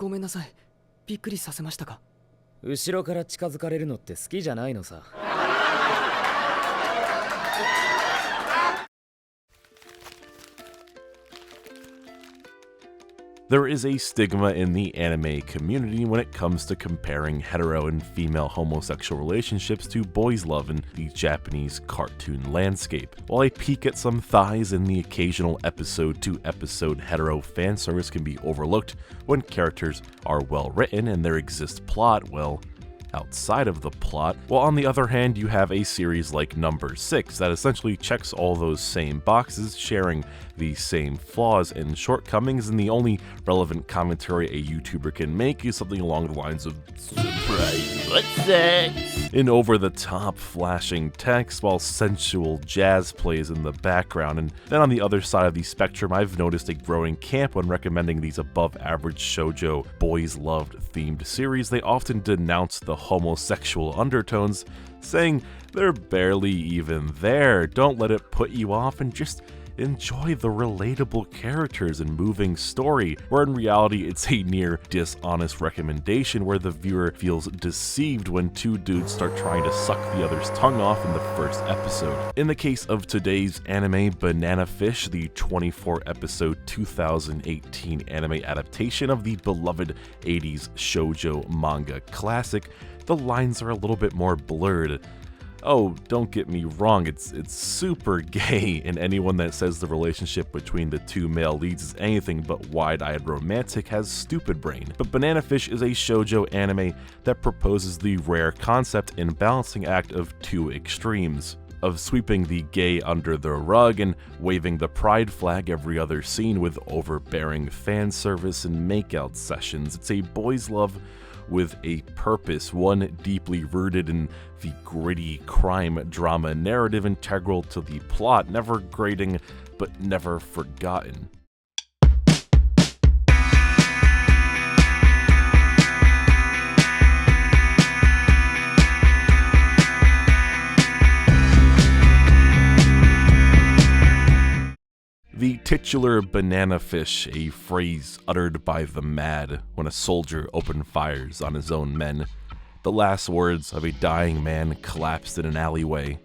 ごめんなさい。びっくりさせましたか？後ろから近づかれるのって好きじゃないのさ。There is a stigma in the anime community when it comes to comparing hetero and female homosexual relationships to boys' love in the Japanese cartoon landscape. While a peek at some thighs in the occasional episode-to-episode hetero fanservice can be overlooked when characters are well written and there exists plot, well, outside of the plot, while on the other hand you have a series like Number 6 that essentially checks all those same boxes, sharing the same flaws and shortcomings, and the only relevant commentary a YouTuber can make is something along the lines of "Surprise, what's that?" in over-the-top flashing text while sensual jazz plays in the background. And then on the other side of the spectrum, I've noticed a growing camp when recommending these above-average shoujo boys-loved themed series. They often denounce the homosexual undertones, saying they're barely even there. Don't let it put you off and just enjoy the relatable characters and moving story, where in reality it's a near dishonest recommendation where the viewer feels deceived when two dudes start trying to suck the other's tongue off in the first episode. In the case of today's anime, Banana Fish, the 24-episode 2018 anime adaptation of the beloved 80s shoujo manga classic, the lines are a little bit more blurred. Oh, don't get me wrong, it's super gay, and anyone that says the relationship between the two male leads is anything but wide-eyed romantic has stupid brain. But Banana Fish is a shoujo anime that proposes the rare concept and balancing act of two extremes, of sweeping the gay under the rug and waving the pride flag every other scene with overbearing fan service and makeout sessions. It's a boys' love with a purpose, one deeply rooted in the gritty crime drama narrative integral to the plot, never grating but never forgotten. The titular banana fish, a phrase uttered by the mad when a soldier opened fires on his own men. The last words of a dying man collapsed in an alleyway.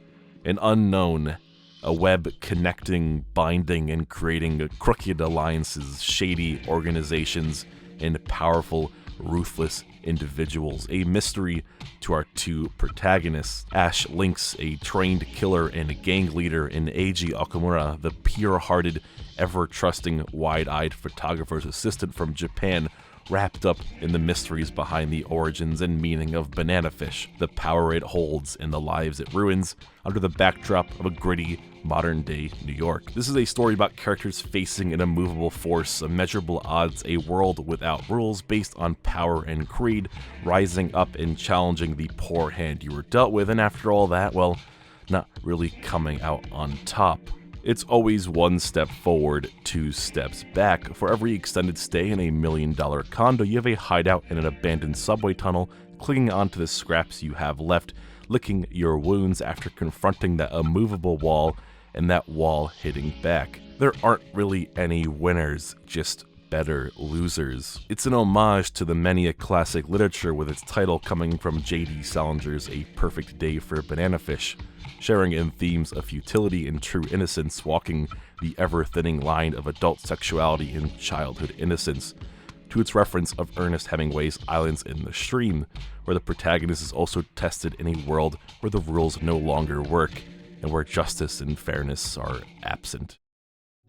An unknown, a web connecting, binding, and creating crooked alliances, shady organizations, and powerful, ruthless individuals. A mystery to our two protagonists. Ash Lynx, a trained killer and gang leader, and Eiji Okumura, the pure-hearted, ever-trusting, wide-eyed photographer's assistant from Japan, wrapped up in the mysteries behind the origins and meaning of Banana Fish, the power it holds and the lives it ruins, under the backdrop of a gritty, modern-day New York. This is a story about characters facing an immovable force, immeasurable odds, a world without rules based on power and greed, rising up and challenging the poor hand you were dealt with, and after all that, well, not really coming out on top. It's always one step forward, two steps back. For every extended stay in a $1 million condo, you have a hideout in an abandoned subway tunnel, clinging onto the scraps you have left, licking your wounds after confronting that immovable wall, and that wall hitting back. There aren't really any winners, just better losers. It's an homage to the many a classic literature, with its title coming from J.D. Salinger's A Perfect Day for Banana Fish, sharing in themes of futility and true innocence, walking the ever-thinning line of adult sexuality and childhood innocence, to its reference of Ernest Hemingway's Islands in the Stream, where the protagonist is also tested in a world where the rules no longer work, and where justice and fairness are absent.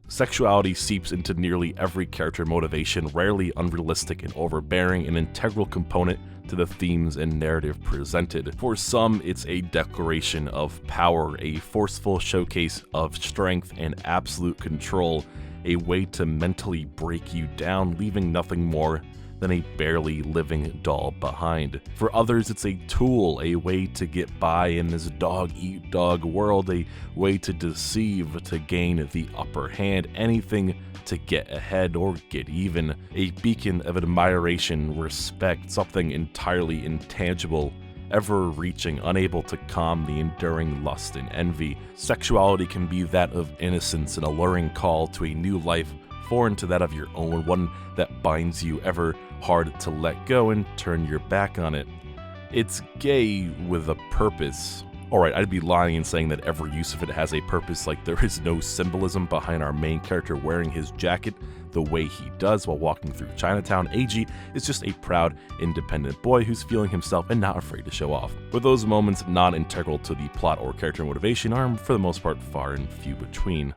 Sexuality seeps into nearly every character motivation, rarely unrealistic and overbearing, an integral component to the themes and narrative presented. For some, it's a declaration of power, a forceful showcase of strength and absolute control, a way to mentally break you down, leaving nothing more than a barely living doll behind. For others, it's a tool, a way to get by in this dog-eat-dog world, a way to deceive, to gain the upper hand, anything to get ahead or get even, a beacon of admiration, respect, something entirely intangible, ever-reaching, unable to calm the enduring lust and envy. Sexuality can be that of innocence, an alluring call to a new life foreign to that of your own, one that binds you ever hard to let go and turn your back on it. It's gay with a purpose. Alright, I'd be lying in saying that every use of it has a purpose, like there is no symbolism behind our main character wearing his jacket the way he does while walking through Chinatown. Eiji is just a proud, independent boy who's feeling himself and not afraid to show off. But those moments not integral to the plot or character motivation are, for the most part, far and few between.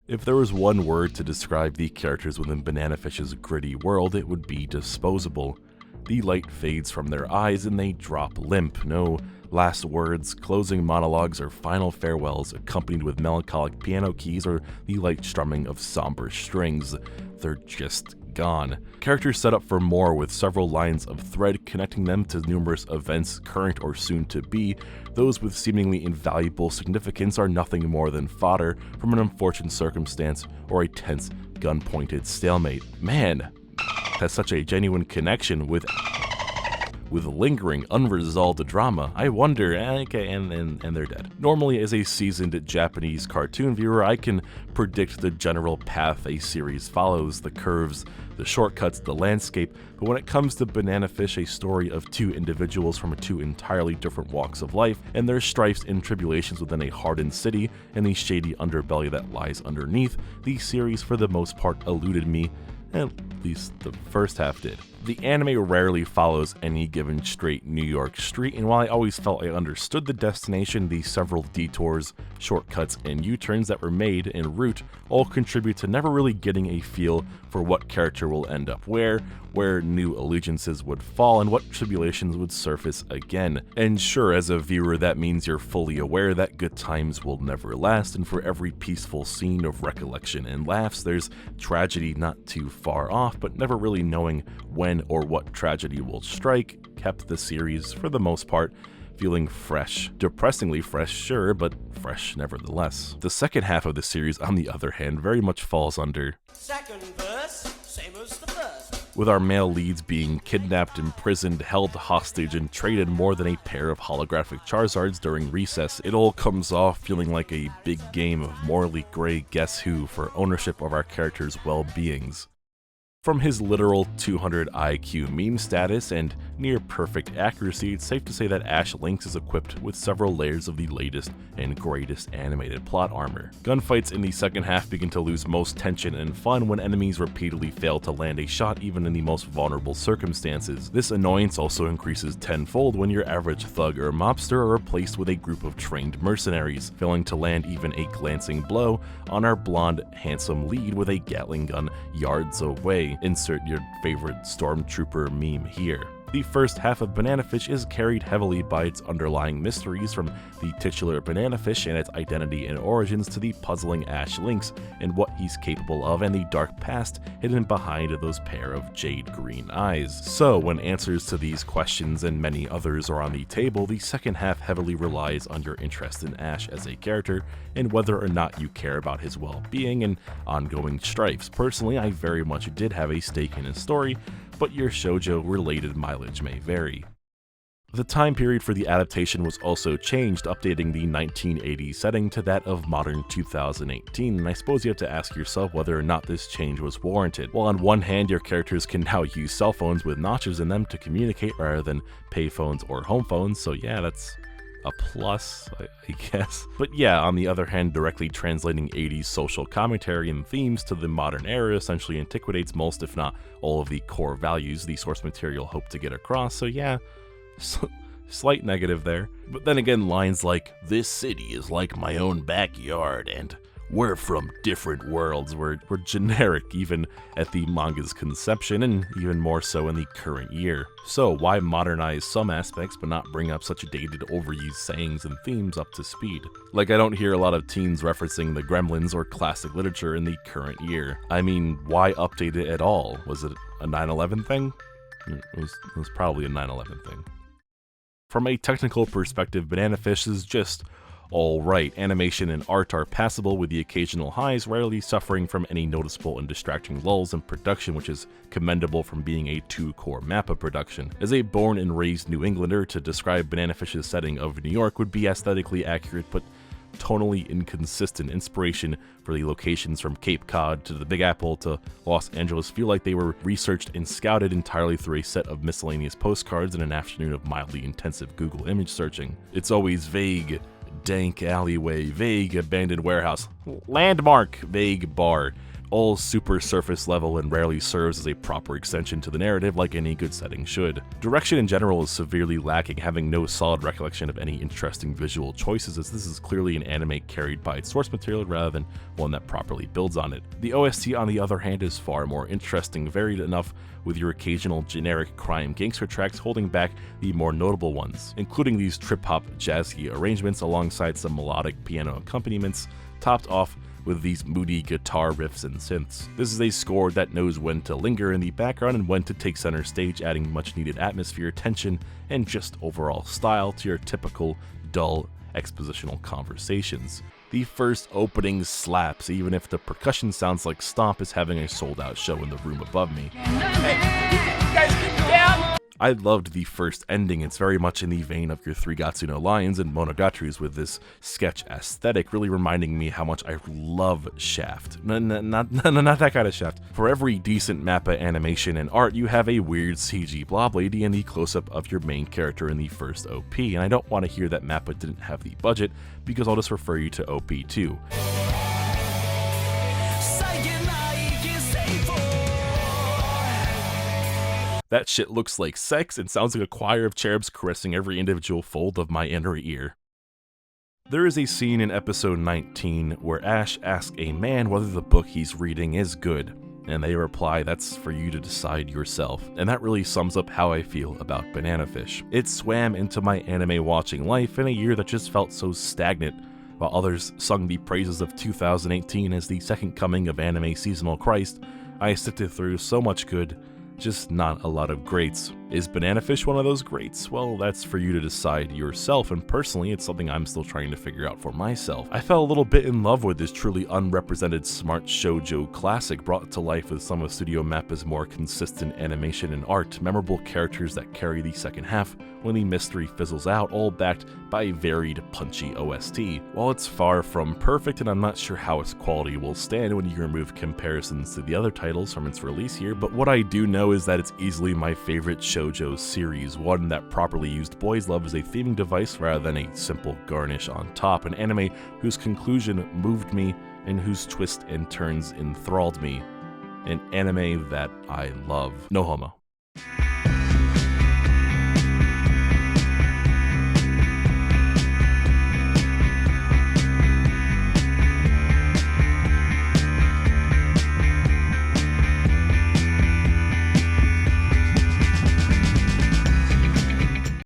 If there was one word to describe the characters within Banana Fish's gritty world, it would be disposable. The light fades from their eyes and they drop limp. No last words, closing monologues, or final farewells accompanied with melancholic piano keys or the light strumming of somber strings. They're just gone. Characters set up for more with several lines of thread connecting them to numerous events current or soon to be. Those with seemingly invaluable significance are nothing more than fodder from an unfortunate circumstance or a tense, gun-pointed stalemate. Man, that's such a genuine connection with lingering, unresolved drama. I wonder, okay, and they're dead. Normally, as a seasoned Japanese cartoon viewer, I can predict the general path a series follows, the curves, the shortcuts, the landscape, but when it comes to Banana Fish, a story of two individuals from two entirely different walks of life, and their strifes and tribulations within a hardened city, and the shady underbelly that lies underneath, the series for the most part eluded me. At least the first half did. The anime rarely follows any given straight New York street, and while I always felt I understood the destination, the several detours, shortcuts, and U-turns that were made en route all contribute to never really getting a feel for what character will end up where new allegiances would fall, and what tribulations would surface again. And sure, as a viewer, that means you're fully aware that good times will never last, and for every peaceful scene of recollection and laughs, there's tragedy not too far off, but never really knowing when or what tragedy will strike kept the series, for the most part, feeling fresh. Depressingly fresh, sure, but fresh nevertheless. The second half of the series, on the other hand, very much falls under second verse, same as the first. With our male leads being kidnapped, imprisoned, held hostage, and traded more than a pair of holographic Charizards during recess, it all comes off feeling like a big game of morally gray Guess Who for ownership of our characters' well-beings. From his literal 200 IQ meme status and near perfect accuracy, it's safe to say that Ash Lynx is equipped with several layers of the latest and greatest animated plot armor. Gunfights in the second half begin to lose most tension and fun when enemies repeatedly fail to land a shot even in the most vulnerable circumstances. This annoyance also increases tenfold when your average thug or mobster are replaced with a group of trained mercenaries, failing to land even a glancing blow on our blonde, handsome lead with a Gatling gun yards away. Insert your favorite stormtrooper meme here. The first half of Banana Fish is carried heavily by its underlying mysteries, from the titular Banana Fish and its identity and origins to the puzzling Ash Lynx and what he's capable of, and the dark past hidden behind those pair of jade green eyes. So when answers to these questions and many others are on the table, the second half heavily relies on your interest in Ash as a character and whether or not you care about his well-being and ongoing strifes. Personally, I very much did have a stake in his story, but your shoujo-related mileage may vary. The time period for the adaptation was also changed, updating the 1980s setting to that of modern 2018, and I suppose you have to ask yourself whether or not this change was warranted. While on one hand, your characters can now use cell phones with notches in them to communicate rather than payphones or home phones, so yeah, that's a plus, I guess. But yeah, on the other hand, directly translating 80s social commentary and themes to the modern era essentially antiquates most, if not all, of the core values the source material hoped to get across, so yeah, slight negative there. But then again, lines like, "This city is like my own backyard," and "We're from different worlds" were generic even at the manga's conception, and even more so in the current year. So why modernize some aspects but not bring up such dated, overused sayings and themes up to speed? Like, I don't hear a lot of teens referencing the Gremlins or classic literature in the current year. I mean, why update it at all? Was it a 9/11 thing? It was probably a 9/11 thing. From a technical perspective, Banana Fish is just alright. Animation and art are passable, with the occasional highs rarely suffering from any noticeable and distracting lulls in production, which is commendable from being a two-core Mappa production. As a born and raised New Englander, to describe Banana Fish's setting of New York would be aesthetically accurate, but tonally inconsistent. Inspiration for the locations from Cape Cod to the Big Apple to Los Angeles feel like they were researched and scouted entirely through a set of miscellaneous postcards and an afternoon of mildly intensive Google image searching. It's always vague, dank alleyway, vague abandoned warehouse, landmark, vague bar, all super surface level and rarely serves as a proper extension to the narrative like any good setting should. Direction in general is severely lacking, having no solid recollection of any interesting visual choices, as this is clearly an anime carried by its source material rather than one that properly builds on it. The OST, on the other hand, is far more interesting, varied enough with your occasional generic crime gangster tracks holding back the more notable ones, including these trip-hop jazzy arrangements alongside some melodic piano accompaniments, topped off with these moody guitar riffs and synths. This is a score that knows when to linger in the background and when to take center stage, adding much needed atmosphere, tension, and just overall style to your typical dull expositional conversations. The first opening slaps, even if the percussion sounds like Stomp is having a sold-out show in the room above me. I loved the first ending. It's very much in the vein of your Three Gatsu no Lions and Monogatari's with this sketch aesthetic, really reminding me how much I love Shaft. Not that kind of Shaft. For every decent Mappa animation and art, you have a weird CG blob lady and the close-up of your main character in the first OP, and I don't want to hear that Mappa didn't have the budget, because I'll just refer you to OP2. That shit looks like sex and sounds like a choir of cherubs caressing every individual fold of my inner ear. There is a scene in episode 19 where Ash asks a man whether the book he's reading is good, and they reply, "That's for you to decide yourself." And that really sums up how I feel about Banana Fish. It swam into my anime watching life in a year that just felt so stagnant, while others sung the praises of 2018 as the second coming of anime seasonal Christ. I sifted through so much good, just not a lot of greats. Is Banana Fish one of those greats? Well, that's for you to decide yourself, and personally, it's something I'm still trying to figure out for myself. I fell a little bit in love with this truly unrepresented smart shoujo classic brought to life with some of Studio Mappa's more consistent animation and art, memorable characters that carry the second half when the mystery fizzles out, all backed by a varied, punchy OST. While it's far from perfect, and I'm not sure how its quality will stand when you remove comparisons to the other titles from its release here, but what I do know is that it's easily my favorite shoujo series, one that properly used boys' love as a theming device rather than a simple garnish on top, an anime whose conclusion moved me and whose twists and turns enthralled me, an anime that I love. No homo.